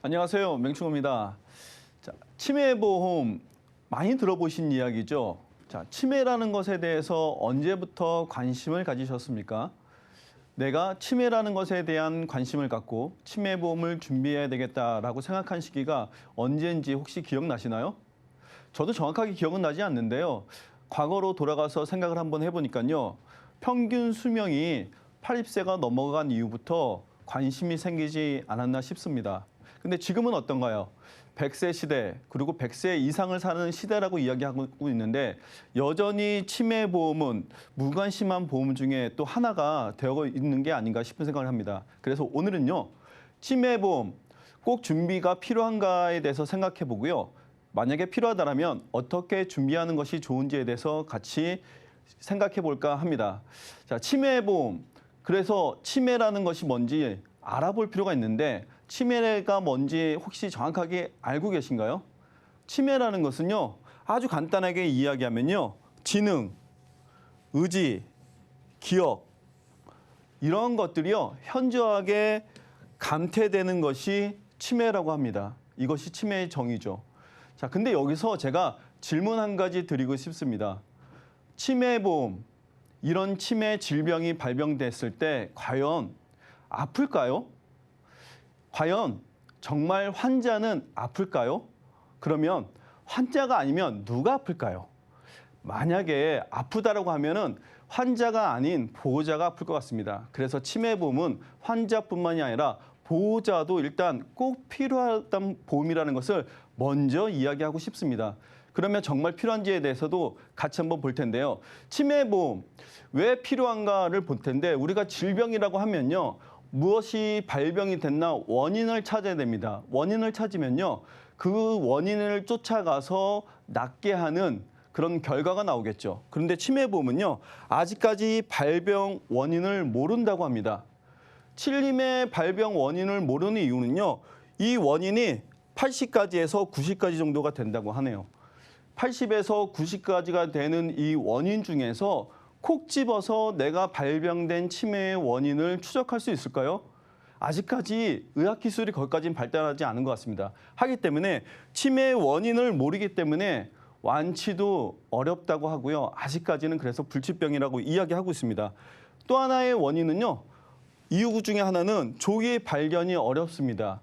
안녕하세요. 맹충호입니다. 자, 치매보험 많이 들어보신 이야기죠? 자, 치매라는 것에 대해서 언제부터 관심을 가지셨습니까? 내가 치매라는 것에 대한 관심을 갖고 치매보험을 준비해야 되겠다라고 생각한 시기가 언제인지 혹시 기억나시나요? 저도 정확하게 기억은 나지 않는데요. 과거로 돌아가서 생각을 한번 해보니까요. 평균 수명이 80세가 넘어간 이후부터 관심이 생기지 않았나 싶습니다. 근데 지금은 어떤가요? 100세 시대, 그리고 100세 이상을 사는 시대라고 이야기하고 있는데 여전히 치매보험은 무관심한 보험 중에 또 하나가 되어 있는 게 아닌가 싶은 생각을 합니다. 그래서 오늘은요, 치매보험 꼭 준비가 필요한가에 대해서 생각해 보고요. 만약에 필요하다면 어떻게 준비하는 것이 좋은지에 대해서 같이 생각해 볼까 합니다. 자, 치매보험. 그래서 치매라는 것이 뭔지 알아볼 필요가 있는데 치매가 뭔지 혹시 정확하게 알고 계신가요? 치매라는 것은요, 아주 간단하게 이야기하면요, 지능, 의지, 기억, 이런 것들이요, 현저하게 감퇴되는 것이 치매라고 합니다. 이것이 치매의 정의죠. 자, 근데 여기서 제가 질문 한 가지 드리고 싶습니다. 치매보험, 이런 치매 질병이 발병됐을 때 과연 아플까요? 과연 정말 환자는 아플까요? 그러면 환자가 아니면 누가 아플까요? 만약에 아프다라고 하면은 환자가 아닌 보호자가 아플 것 같습니다. 그래서 치매보험은 환자뿐만이 아니라 보호자도 일단 꼭 필요한 보험이라는 것을 먼저 이야기하고 싶습니다. 그러면 정말 필요한지에 대해서도 같이 한번 볼 텐데요. 치매보험 왜 필요한가를 볼 텐데 우리가 질병이라고 하면요. 무엇이 발병이 됐나 원인을 찾아야 됩니다. 원인을 찾으면요. 그 원인을 쫓아가서 낫게 하는 그런 결과가 나오겠죠. 그런데 치매보험은요. 아직까지 발병 원인을 모른다고 합니다. 칠림의 발병 원인을 모르는 이유는요. 이 원인이 80까지에서 90까지 정도가 된다고 하네요. 80에서 90까지가 되는 이 원인 중에서 콕 집어서 내가 발병된 치매의 원인을 추적할 수 있을까요? 아직까지 의학기술이 거기까지는 발달하지 않은 것 같습니다. 하기 때문에 치매의 원인을 모르기 때문에 완치도 어렵다고 하고요. 아직까지는 그래서 불치병이라고 이야기하고 있습니다. 또 하나의 원인은요. 이유 중에 하나는 조기 발견이 어렵습니다.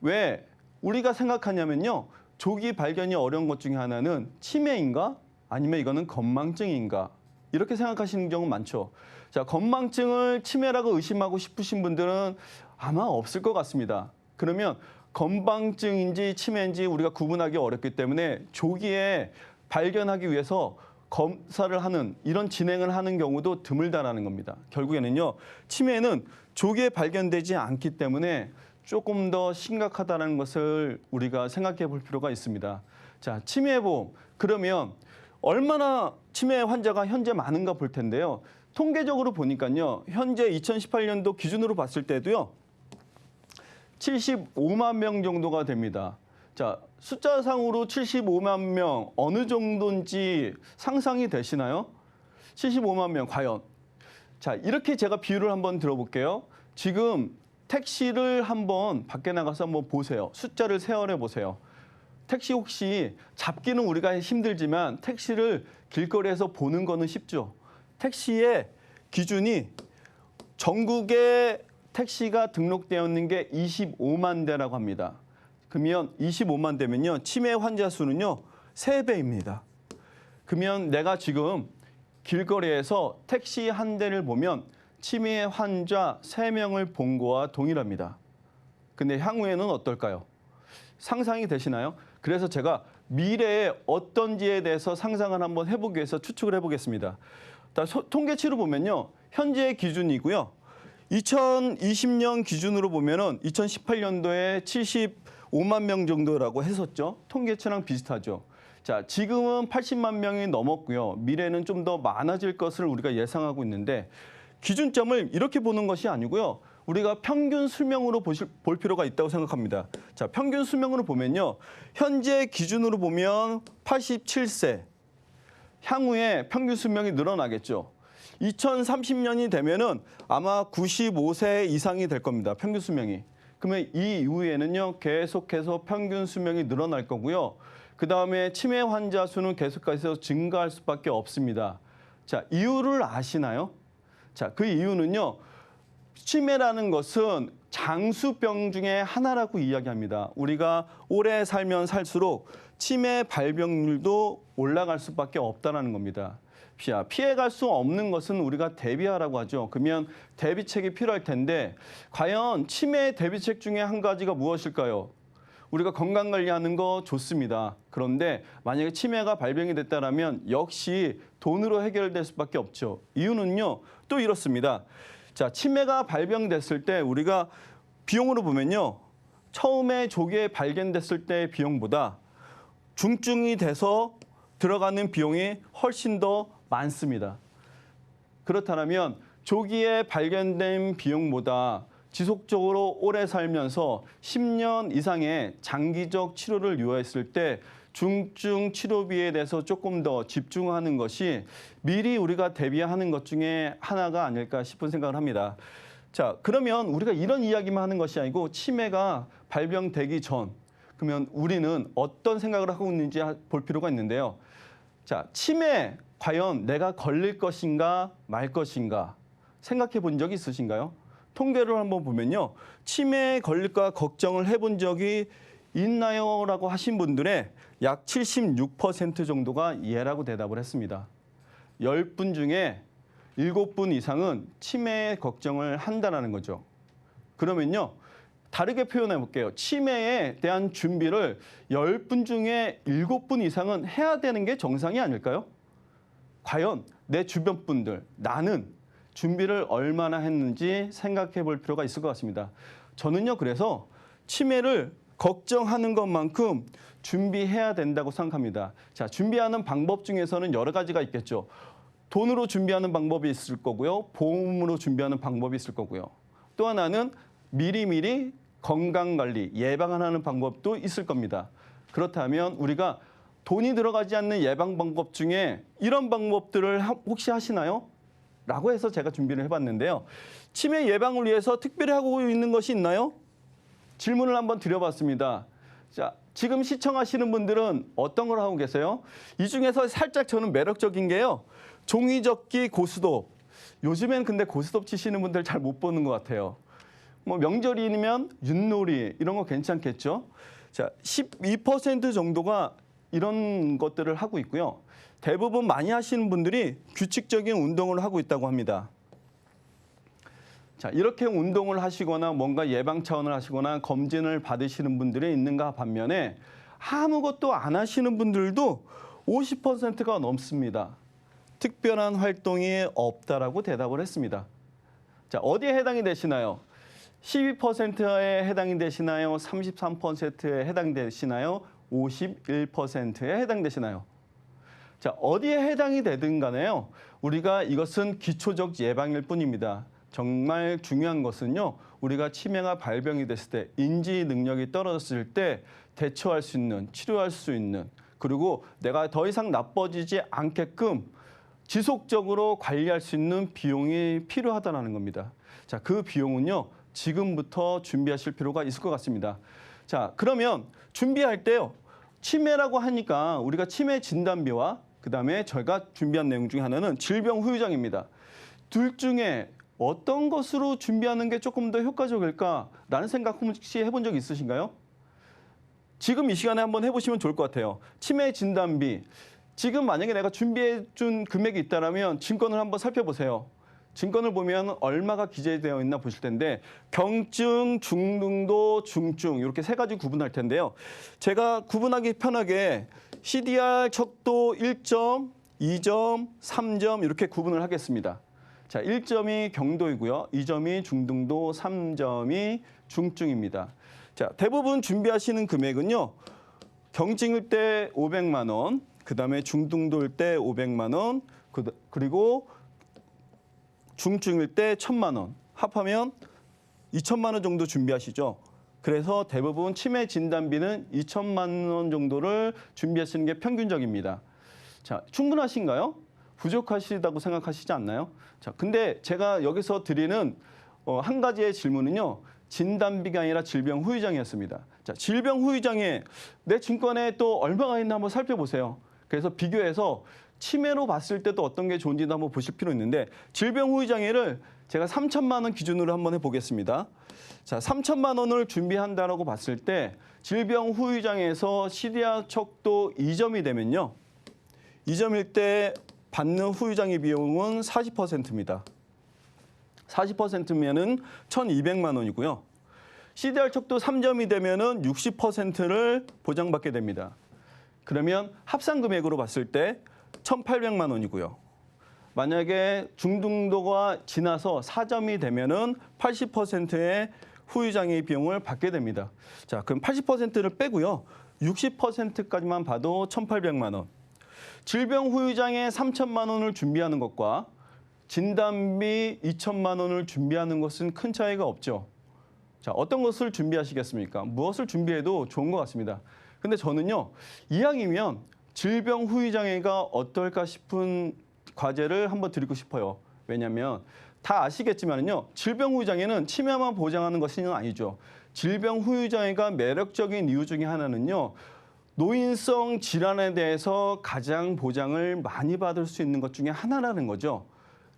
왜 우리가 생각하냐면요. 조기 발견이 어려운 것 중에 하나는 치매인가? 아니면 이거는 건망증인가? 이렇게 생각하시는 경우 많죠. 자, 건망증을 치매라고 의심하고 싶으신 분들은 아마 없을 것 같습니다. 그러면 건망증인지 치매인지 우리가 구분하기 어렵기 때문에 조기에 발견하기 위해서 검사를 하는 이런 진행을 하는 경우도 드물다라는 겁니다. 결국에는요. 치매는 조기에 발견되지 않기 때문에 조금 더 심각하다는 것을 우리가 생각해 볼 필요가 있습니다. 자, 치매보험. 그러면 얼마나 치매 환자가 현재 많은가 볼 텐데요. 통계적으로 보니까요. 현재 2018년도 기준으로 봤을 때도요. 75만 명 정도가 됩니다. 자, 숫자상으로 75만 명 어느 정도인지 상상이 되시나요? 75만 명 과연. 자, 이렇게 제가 비유를 한번 들어볼게요. 지금 택시를 한번 밖에 나가서 한번 보세요. 숫자를 세어내 보세요. 택시 혹시 잡기는 우리가 힘들지만 택시를 길거리에서 보는 거는 쉽죠. 택시의 기준이 전국에 택시가 등록되어 있는 게 25만 대라고 합니다. 그러면 25만 대면요. 치매 환자 수는요. 3배입니다. 그러면 내가 지금 길거리에서 택시 한 대를 보면 치매 환자 3명을 본 거와 동일합니다. 근데 향후에는 어떨까요? 상상이 되시나요? 그래서 제가 미래에 어떤지에 대해서 상상을 한번 해보기 위해서 추측을 해보겠습니다. 통계치로 보면요. 현재의 기준이고요. 2020년 기준으로 보면은 2018년도에 75만 명 정도라고 했었죠. 통계치랑 비슷하죠. 자, 지금은 80만 명이 넘었고요. 미래는 좀 더 많아질 것을 우리가 예상하고 있는데 기준점을 이렇게 보는 것이 아니고요. 우리가 평균 수명으로 볼 필요가 있다고 생각합니다. 자, 평균 수명으로 보면요. 현재 기준으로 보면 87세. 향후에 평균 수명이 늘어나겠죠. 2030년이 되면은 아마 95세 이상이 될 겁니다. 평균 수명이. 그러면 이 이후에는요, 계속해서 평균 수명이 늘어날 거고요. 그 다음에 치매 환자 수는 계속해서 증가할 수밖에 없습니다. 자, 이유를 아시나요? 자, 그 이유는요, 치매라는 것은 장수병 중에 하나라고 이야기합니다. 우리가 오래 살면 살수록 치매 발병률도 올라갈 수밖에 없다는 겁니다. 피해갈 수 없는 것은 우리가 대비하라고 하죠. 그러면 대비책이 필요할 텐데 과연 치매 대비책 중에 한 가지가 무엇일까요? 우리가 건강관리하는 거 좋습니다. 그런데 만약에 치매가 발병이 됐다면 역시 돈으로 해결될 수밖에 없죠. 이유는요, 또 이렇습니다. 자, 치매가 발병됐을 때 우리가 비용으로 보면요, 처음에 조기에 발견됐을 때의 비용보다 중증이 돼서 들어가는 비용이 훨씬 더 많습니다. 그렇다면 조기에 발견된 비용보다 지속적으로 오래 살면서 10년 이상의 장기적 치료를 요했을 때 중증 치료비에 대해서 조금 더 집중하는 것이 미리 우리가 대비하는 것 중에 하나가 아닐까 싶은 생각을 합니다. 자, 그러면 우리가 이런 이야기만 하는 것이 아니고 치매가 발병되기 전, 그러면 우리는 어떤 생각을 하고 있는지 볼 필요가 있는데요. 자, 치매 과연 내가 걸릴 것인가 말 것인가 생각해 본 적이 있으신가요? 통계를 한번 보면요, 치매에 걸릴까 걱정을 해본 적이 있나요? 라고 하신 분들의 약 76% 정도가 예라고 대답을 했습니다. 10분 중에 7분 이상은 치매에 걱정을 한다는 거죠. 그러면요, 다르게 표현해 볼게요. 치매에 대한 준비를 10분 중에 7분 이상은 해야 되는 게 정상이 아닐까요? 과연 내 주변 분들, 나는 준비를 얼마나 했는지 생각해 볼 필요가 있을 것 같습니다. 저는요, 그래서 치매를 걱정하는 것만큼 준비해야 된다고 생각합니다. 자, 준비하는 방법 중에서는 여러 가지가 있겠죠. 돈으로 준비하는 방법이 있을 거고요. 보험으로 준비하는 방법이 있을 거고요. 또 하나는 미리미리 건강관리, 예방하는 방법도 있을 겁니다. 그렇다면 우리가 돈이 들어가지 않는 예방 방법 중에 이런 방법들을 혹시 하시나요? 라고 해서 제가 준비를 해봤는데요. 치매 예방을 위해서 특별히 하고 있는 것이 있나요? 질문을 한번 드려봤습니다. 자, 지금 시청하시는 분들은 어떤 걸 하고 계세요? 이 중에서 살짝 저는 매력적인 게요, 종이접기 고스톱. 요즘엔 근데 고스톱 치시는 분들 잘 못 보는 것 같아요. 뭐 명절이면 윷놀이 이런 거 괜찮겠죠? 자, 12% 정도가 이런 것들을 하고 있고요. 대부분 많이 하시는 분들이 규칙적인 운동을 하고 있다고 합니다. 자, 이렇게 운동을 하시거나 뭔가 예방 차원을 하시거나 검진을 받으시는 분들이 있는가 반면에 아무것도 안 하시는 분들도 50%가 넘습니다. 특별한 활동이 없다라고 대답을 했습니다. 자, 어디에 해당이 되시나요? 12%에 해당이 되시나요? 33%에 해당되시나요? 51%에 해당되시나요? 자, 어디에 해당이 되든 간에요, 우리가 이것은 기초적 예방일 뿐입니다. 정말 중요한 것은요, 우리가 치매가 발병이 됐을 때 인지 능력이 떨어졌을 때 대처할 수 있는, 치료할 수 있는, 그리고 내가 더 이상 나빠지지 않게끔 지속적으로 관리할 수 있는 비용이 필요하다는 겁니다. 자, 그 비용은요, 지금부터 준비하실 필요가 있을 것 같습니다. 자, 그러면 준비할 때요, 치매라고 하니까 우리가 치매 진단비와 그다음에 저희가 준비한 내용 중에 하나는 질병 후유장입니다. 둘 중에 어떤 것으로 준비하는 게 조금 더 효과적일까라는 생각 혹시 해본 적 있으신가요? 지금 이 시간에 한번 해보시면 좋을 것 같아요. 치매 진단비. 지금 만약에 내가 준비해 준 금액이 있다면 증권을 한번 살펴보세요. 증권을 보면 얼마가 기재되어 있나 보실 텐데 경증, 중등도, 중증 이렇게 세 가지 구분할 텐데요. 제가 구분하기 편하게 CDR 척도 1점, 2점, 3점 이렇게 구분을 하겠습니다. 자, 1점이 경도이고요. 2점이 중등도, 3점이 중증입니다. 자, 대부분 준비하시는 금액은요, 경증일 때 500만 원, 그다음에 중등도일 때 500만 원, 그리고 중증일 때 1,000만 원, 합하면 2,000만 원 정도 준비하시죠. 그래서 대부분 치매 진단비는 2,000만 원 정도를 준비하시는 게 평균적입니다. 자, 충분하신가요? 부족하시다고 생각하시지 않나요? 자, 근데 제가 여기서 드리는 한 가지의 질문은요, 진단비가 아니라 질병 후유장애였습니다. 자, 질병 후유장애, 내 증권에 또 얼마가 있나 한번 살펴보세요. 그래서 비교해서 치매로 봤을 때도 어떤 게 좋은지도 한번 보실 필요 있는데 질병 후유장애를 제가 3천만 원 기준으로 한번 해보겠습니다. 자, 3천만 원을 준비한다라고 봤을 때 질병 후유장애에서 시리아 척도 2점이 되면요. 2점일 때 받는 후유장애 비용은 40%입니다. 40%면은 1,200만 원이고요. CDR 척도 3점이 되면은 60%를 보장받게 됩니다. 그러면 합산 금액으로 봤을 때 1,800만 원이고요. 만약에 중등도가 지나서 4점이 되면은 80%의 후유장애 비용을 받게 됩니다. 자, 그럼 80%를 빼고요. 60%까지만 봐도 1,800만 원. 질병 후유장애 3천만 원을 준비하는 것과 진단비 2천만 원을 준비하는 것은 큰 차이가 없죠. 자, 어떤 것을 준비하시겠습니까? 무엇을 준비해도 좋은 것 같습니다. 근데 저는요, 이왕이면 질병 후유장애가 어떨까 싶은 과제를 한번 드리고 싶어요. 왜냐하면 다 아시겠지만요, 질병 후유장애는 치매만 보장하는 것은 아니죠. 질병 후유장애가 매력적인 이유 중에 하나는요, 노인성 질환에 대해서 가장 보장을 많이 받을 수 있는 것 중에 하나라는 거죠.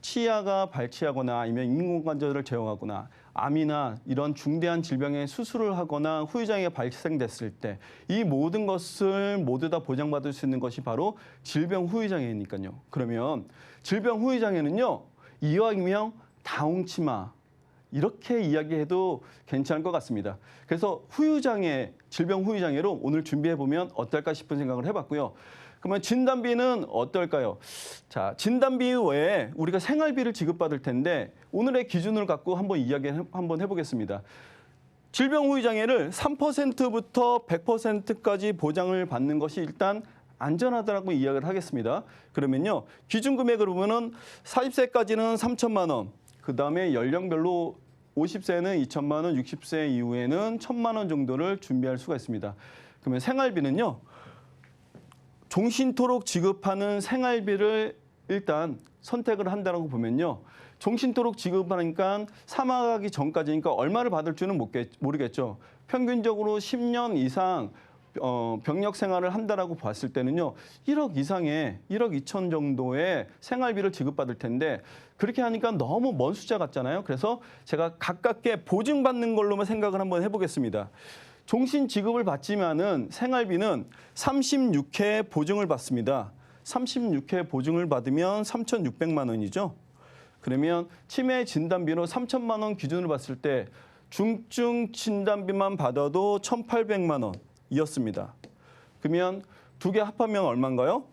치아가 발치하거나 아니면 인공관절을 제거하거나 암이나 이런 중대한 질병의 수술을 하거나 후유장애가 발생됐을 때 이 모든 것을 모두 다 보장받을 수 있는 것이 바로 질병 후유장애니까요. 그러면 질병 후유장애는요, 이왕이면 다홍치마 이렇게 이야기해도 괜찮을 것 같습니다. 그래서 후유장애, 질병 후유장애로 오늘 준비해보면 어떨까 싶은 생각을 해봤고요. 그러면 진단비는 어떨까요? 자, 진단비 외에 우리가 생활비를 지급받을 텐데 오늘의 기준을 갖고 한번 이야기 한번 해보겠습니다. 질병 후유장애를 3%부터 100%까지 보장을 받는 것이 일단 안전하다라고 이야기를 하겠습니다. 그러면요, 기준 금액으로 보면은 40세까지는 3천만 원, 그 다음에 연령별로 50세는 2천만 원, 60세 이후에는 1,000만 원 정도를 준비할 수가 있습니다. 그러면 생활비는요, 종신토록 지급하는 생활비를 일단 선택을 한다고 보면요. 종신토록 지급하니까 사망하기 전까지니까 얼마를 받을 줄은 모르겠죠. 평균적으로 10년 이상 병력 생활을 한다라고 봤을 때는요. 1억 이상의 1억 2천 정도의 생활비를 지급받을 텐데 그렇게 하니까 너무 먼 숫자 같잖아요. 그래서 제가 가깝게 보증받는 걸로만 생각을 한번 해보겠습니다. 종신 지급을 받지만은 생활비는 36회 보증을 받습니다. 36회 보증을 받으면 3,600만 원이죠. 그러면 치매 진단비로 3천만 원 기준으로 봤을 때 중증 진단비만 받아도 1,800만 원이었습니다. 그러면 두 개 합하면 얼마인가요?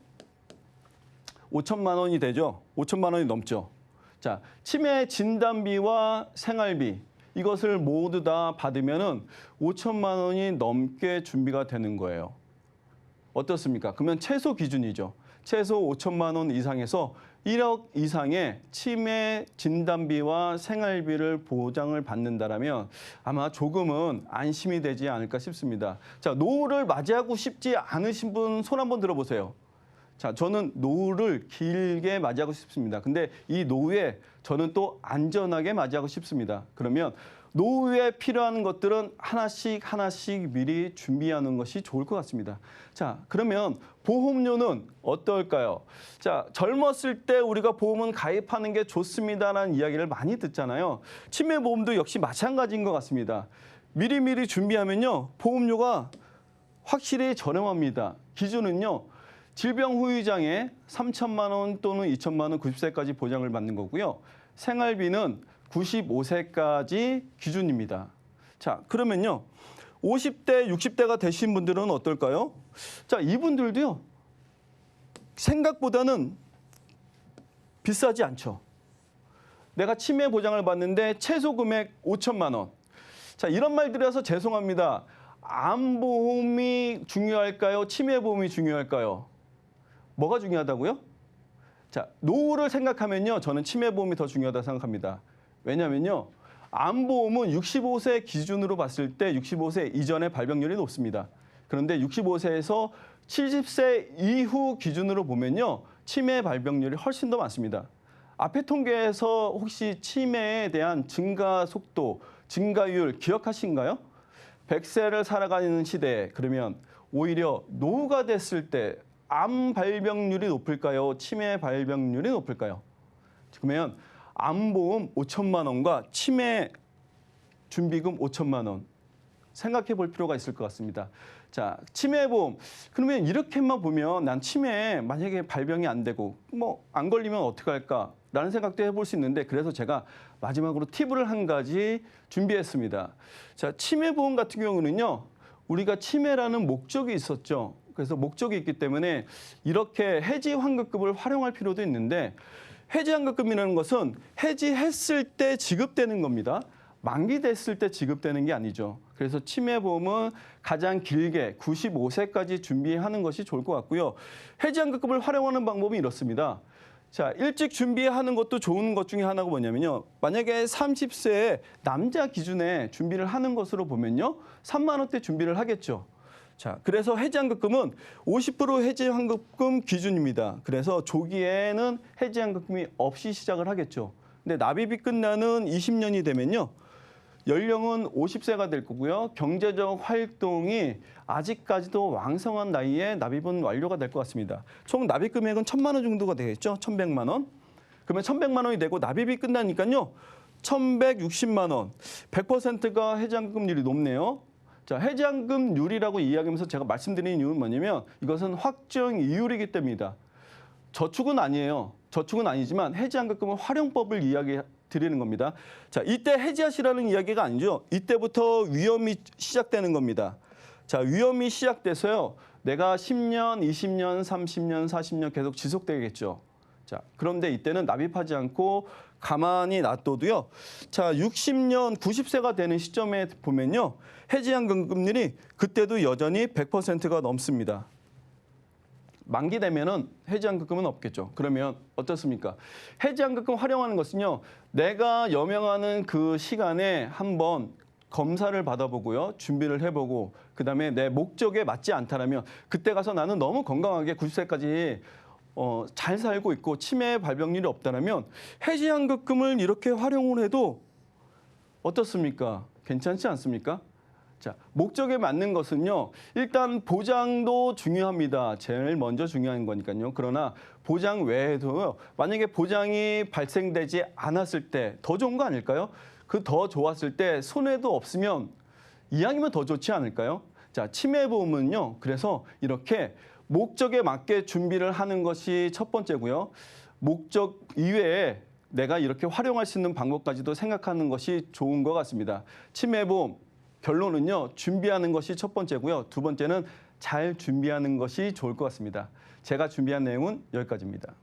5천만 원이 되죠. 5천만 원이 넘죠. 자, 치매 진단비와 생활비 이것을 모두 다 받으면은 5천만 원이 넘게 준비가 되는 거예요. 어떻습니까? 그러면 최소 기준이죠. 최소 5천만 원 이상에서 1억 이상의 치매 진단비와 생활비를 보장을 받는다라면 아마 조금은 안심이 되지 않을까 싶습니다. 자, 노후를 맞이하고 싶지 않으신 분 손 한번 들어보세요. 자, 저는 노후를 길게 맞이하고 싶습니다. 근데 이 노후에 저는 또 안전하게 맞이하고 싶습니다. 그러면 노후에 필요한 것들은 하나씩 미리 준비하는 것이 좋을 것 같습니다. 자, 그러면 보험료는 어떨까요? 자, 젊었을 때 우리가 보험은 가입하는 게 좋습니다라는 이야기를 많이 듣잖아요. 치매보험도 역시 마찬가지인 것 같습니다. 미리 준비하면요, 보험료가 확실히 저렴합니다. 기준은요, 질병 후유장애 3천만 원 또는 2천만 원 90세까지 보장을 받는 거고요. 생활비는 95세까지 기준입니다. 자, 그러면요. 50대, 60대가 되신 분들은 어떨까요? 자, 이분들도요. 생각보다는 비싸지 않죠. 내가 치매 보장을 받는데 최소 금액 5천만 원. 자, 이런 말 드려서 죄송합니다. 암보험이 중요할까요? 치매보험이 중요할까요? 뭐가 중요하다고요? 자, 노후를 생각하면요. 저는 치매보험이 더 중요하다고 생각합니다. 왜냐면요. 암보험은 65세 기준으로 봤을 때 65세 이전의 발병률이 높습니다. 그런데 65세에서 70세 이후 기준으로 보면요. 치매 발병률이 훨씬 더 많습니다. 앞에 통계에서 혹시 치매에 대한 증가 속도, 증가율 기억하신가요? 100세를 살아가는 시대에 그러면 오히려 노후가 됐을 때 암 발병률이 높을까요? 치매 발병률이 높을까요? 그러면 암보험 5천만 원과 치매 준비금 5천만 원 생각해 볼 필요가 있을 것 같습니다. 자, 치매보험. 그러면 이렇게만 보면 난 치매 만약에 발병이 안 되고 뭐 안 걸리면 어떻게 할까라는 생각도 해볼 수 있는데 그래서 제가 마지막으로 팁을 한 가지 준비했습니다. 자, 치매보험 같은 경우는요. 우리가 치매라는 목적이 있었죠. 그래서 목적이 있기 때문에 이렇게 해지 환급금을 활용할 필요도 있는데 해지 환급금이라는 것은 해지했을 때 지급되는 겁니다. 만기됐을 때 지급되는 게 아니죠. 그래서 치매보험은 가장 길게 95세까지 준비하는 것이 좋을 것 같고요. 해지환급금을 활용하는 방법이 이렇습니다. 자, 일찍 준비하는 것도 좋은 것 중에 하나가 뭐냐면요. 만약에 30세에 남자 기준에 준비를 하는 것으로 보면요. 3만 원대 준비를 하겠죠. 자, 그래서 해지환급금은 50% 해지환급금 기준입니다. 그래서 조기에는 해지환급금이 없이 시작을 하겠죠. 근데 납입이 끝나는 20년이 되면요. 연령은 50세가 될 거고요. 경제적 활동이 아직까지도 왕성한 나이에 납입은 완료가 될 것 같습니다. 총 납입 금액은 1,000만 원 정도가 되겠죠. 1,100만 원. 그러면 1,100만 원이 되고 납입이 끝나니까요. 1,160만 원. 100%가 해지환급금률이 높네요. 자, 해지환급률이라고 이야기하면서 제가 말씀드리는 이유는 뭐냐면 이것은 확정 이율이기 때문이다. 저축은 아니에요. 저축은 아니지만 해지환급금은 활용법을 이야기 드리는 겁니다. 자, 이때 해지하시라는 이야기가 아니죠. 이때부터 위험이 시작되는 겁니다. 자, 위험이 시작돼서요. 내가 10년, 20년, 30년, 40년 계속 지속되겠죠. 자, 그런데 이때는 납입하지 않고 가만히 놔둬도요. 자, 60년, 90세가 되는 시점에 보면요. 해지환급금률이 그때도 여전히 100%가 넘습니다. 만기되면은 해지환급금은 없겠죠. 그러면 어떻습니까? 해지환급금 활용하는 것은요. 내가 여명하는 그 시간에 한번 검사를 받아보고요. 준비를 해보고 그다음에 내 목적에 맞지 않다라면 그때 가서 나는 너무 건강하게 90세까지 잘 살고 있고 치매 발병률이 없다라면 해지환급금을 이렇게 활용을 해도 어떻습니까? 괜찮지 않습니까? 자, 목적에 맞는 것은요. 일단 보장도 중요합니다. 제일 먼저 중요한 거니까요. 그러나 보장 외에도요. 만약에 보장이 발생되지 않았을 때 더 좋은 거 아닐까요? 그 더 좋았을 때 손해도 없으면 이왕이면 더 좋지 않을까요? 자, 치매보험은요. 그래서 이렇게 목적에 맞게 준비를 하는 것이 첫 번째고요. 목적 이외에 내가 이렇게 활용할 수 있는 방법까지도 생각하는 것이 좋은 것 같습니다. 치매보험 결론은요. 준비하는 것이 첫 번째고요. 두 번째는 잘 준비하는 것이 좋을 것 같습니다. 제가 준비한 내용은 여기까지입니다.